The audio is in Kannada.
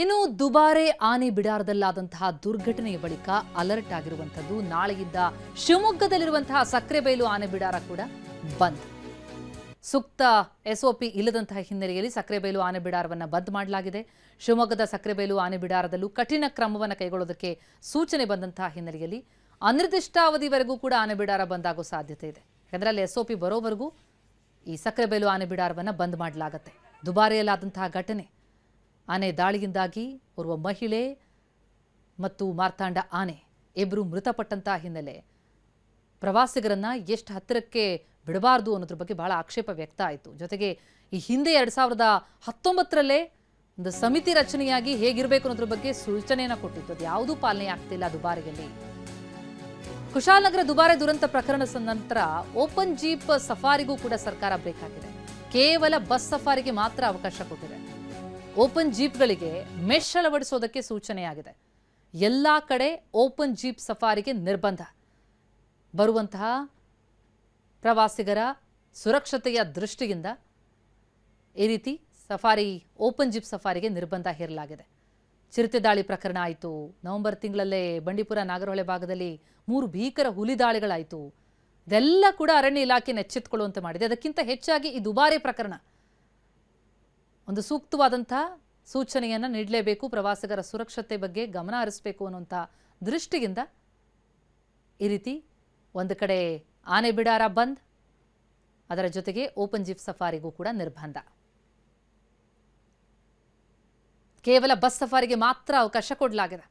ಇನ್ನು ದುಬಾರೆ ಆನೆ ಬಿಡಾರದಲ್ಲಾದಂತಹ ದುರ್ಘಟನೆಯ ಬಳಿಕ ಅಲರ್ಟ್ ಆಗಿರುವಂತದ್ದು. ನಾಳೆಯಿಂದ ಶಿವಮೊಗ್ಗದಲ್ಲಿರುವಂತಹ ಸಕ್ರೆಬೈಲು ಆನೆ ಬಿಡಾರ ಕೂಡ ಬಂದ್. ಸೂಕ್ತ ಎಸ್ಒಪಿ ಇಲ್ಲದಂತಹ ಹಿನ್ನೆಲೆಯಲ್ಲಿ ಸಕ್ರೆಬೈಲು ಆನೆ ಬಿಡಾರವನ್ನು ಬಂದ್ ಮಾಡಲಾಗಿದೆ. ಶಿವಮೊಗ್ಗದ ಸಕ್ರೆಬೈಲು ಆನೆ ಬಿಡಾರದಲ್ಲೂ ಕಠಿಣ ಕ್ರಮವನ್ನು ಕೈಗೊಳ್ಳೋದಕ್ಕೆ ಸೂಚನೆ ಬಂದಂತಹ ಹಿನ್ನೆಲೆಯಲ್ಲಿ ಅನಿರ್ದಿಷ್ಟಾವಧಿವರೆಗೂ ಕೂಡ ಆನೆ ಬಿಡಾರ ಬಂದಾಗೋ ಸಾಧ್ಯತೆ ಇದೆ. ಯಾಕಂದ್ರೆ ಅಲ್ಲಿ ಎಸ್ಒಪಿ ಬರೋವರೆಗೂ ಈ ಸಕ್ರೆಬೈಲು ಆನೆ ಬಿಡಾರವನ್ನು ಬಂದ್ ಮಾಡಲಾಗುತ್ತೆ. ದುಬಾರೆಯಲ್ಲಾದಂತಹ ಘಟನೆ, ಆನೆ ದಾಳಿಯಿಂದಾಗಿ ಓರ್ವ ಮಹಿಳೆ ಮತ್ತು ಮಾರ್ತಾಂಡ ಆನೆ ಇಬ್ಬರು ಮೃತಪಟ್ಟಂತಹ ಹಿನ್ನೆಲೆ ಪ್ರವಾಸಿಗರನ್ನ ಎಷ್ಟು ಹತ್ತಿರಕ್ಕೆ ಬಿಡಬಾರ್ದು ಅನ್ನೋದ್ರ ಬಗ್ಗೆ ಬಹಳ ಆಕ್ಷೇಪ ವ್ಯಕ್ತ ಆಯಿತು. ಜೊತೆಗೆ ಈ ಹಿಂದೆ 2019ರಲ್ಲೇ ಒಂದು ಸಮಿತಿ ರಚನೆಯಾಗಿ ಹೇಗಿರಬೇಕು ಅನ್ನೋದ್ರ ಬಗ್ಗೆ ಸೂಚನೆಯನ್ನು ಕೊಟ್ಟಿತ್ತು. ಅದು ಯಾವುದೂ ಪಾಲನೆ ಆಗ್ತಿಲ್ಲ ದುಬಾರೆಯಲ್ಲಿ. ಕುಶಾಲನಗರ ದುಬಾರೆ ದುರಂತ ಪ್ರಕರಣದ ನಂತರ ಓಪನ್ ಜೀಪ್ ಸಫಾರಿಗೂ ಕೂಡ ಸರ್ಕಾರ ಬ್ರೇಕ್ ಹಾಕಿದೆ. ಕೇವಲ ಬಸ್ ಸಫಾರಿಗೆ ಮಾತ್ರ ಅವಕಾಶ ಕೊಟ್ಟಿದೆ. ಓಪನ್ ಜೀಪ್ಗಳಿಗೆ ಮೆಶ್ ಅಳವಡಿಸೋದಕ್ಕೆ ಸೂಚನೆಯಾಗಿದೆ. ಎಲ್ಲ ಕಡೆ ಓಪನ್ ಜೀಪ್ ಸಫಾರಿಗೆ ನಿರ್ಬಂಧ. ಬರುವಂತಹ ಪ್ರವಾಸಿಗರ ಸುರಕ್ಷತೆಯ ದೃಷ್ಟಿಯಿಂದ ಈ ರೀತಿ ಓಪನ್ ಜೀಪ್ ಸಫಾರಿಗೆ ನಿರ್ಬಂಧ ಹೇರಲಾಗಿದೆ. ಚಿರತೆ ದಾಳಿ ಪ್ರಕರಣ ಆಯಿತು. ನವೆಂಬರ್ ತಿಂಗಳಲ್ಲೇ ಬಂಡೀಪುರ ನಾಗರಹೊಳೆ ಭಾಗದಲ್ಲಿ 3 ಭೀಕರ ಹುಲಿ ದಾಳಿಗಳಾಯಿತು. ಇದೆಲ್ಲ ಕೂಡ ಅರಣ್ಯ ಇಲಾಖೆ ಎಚ್ಚೆತ್ತುಕೊಳ್ಳುವಂತೆ ಮಾಡಿದೆ. ಅದಕ್ಕಿಂತ ಹೆಚ್ಚಾಗಿ ಈ ದುಬಾರೆ ಪ್ರಕರಣ ಒಂದು ಸೂಕ್ತವಾದಂಥ ಸೂಚನೆಯನ್ನು ನೀಡಲೇಬೇಕು. ಪ್ರವಾಸಿಗರ ಸುರಕ್ಷತೆ ಬಗ್ಗೆ ಗಮನ ಹರಿಸಬೇಕು ಅನ್ನುವಂಥ ದೃಷ್ಟಿಯಿಂದ ಈ ರೀತಿ ಒಂದು ಕಡೆ ಆನೆ ಬಿಡಾರ ಬಂದ್, ಅದರ ಜೊತೆಗೆ ಓಪನ್ ಜೀಪ್ ಸಫಾರಿಗೂ ಕೂಡ ನಿರ್ಬಂಧ. ಕೇವಲ ಬಸ್ ಸಫಾರಿಗೆ ಮಾತ್ರ ಅವಕಾಶ ಕೊಡಲಾಗಿದೆ.